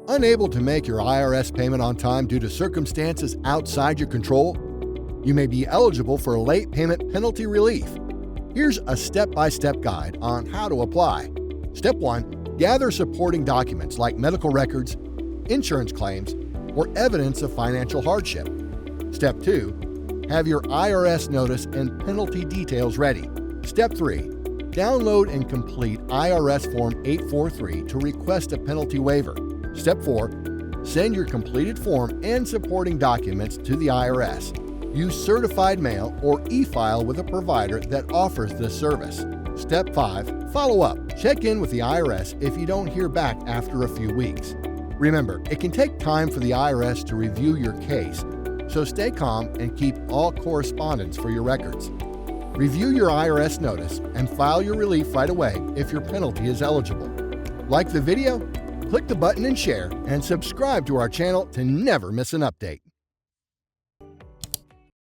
Unable to make your IRS payment on time due to circumstances outside your control? You may be eligible for late payment penalty relief. Here's a step-by-step guide on how to apply. Step 1. Gather supporting documents like medical records, insurance claims, or evidence of financial hardship. Step 2. Have your IRS notice and penalty details ready. Step 3. Download and complete IRS Form 843 to request a penalty waiver. Step 4. Send your completed form and supporting documents to the IRS. Use certified mail or e-file with a provider that offers this service. Step 5. Follow up. Check in with the IRS if you don't hear back after a few weeks. Remember, it can take time for the IRS to review your case, so stay calm and keep all correspondence for your records. Review your IRS notice and file your relief right away if your penalty is eligible. Like the video? Click the button and share, and subscribe to our channel to never miss an update.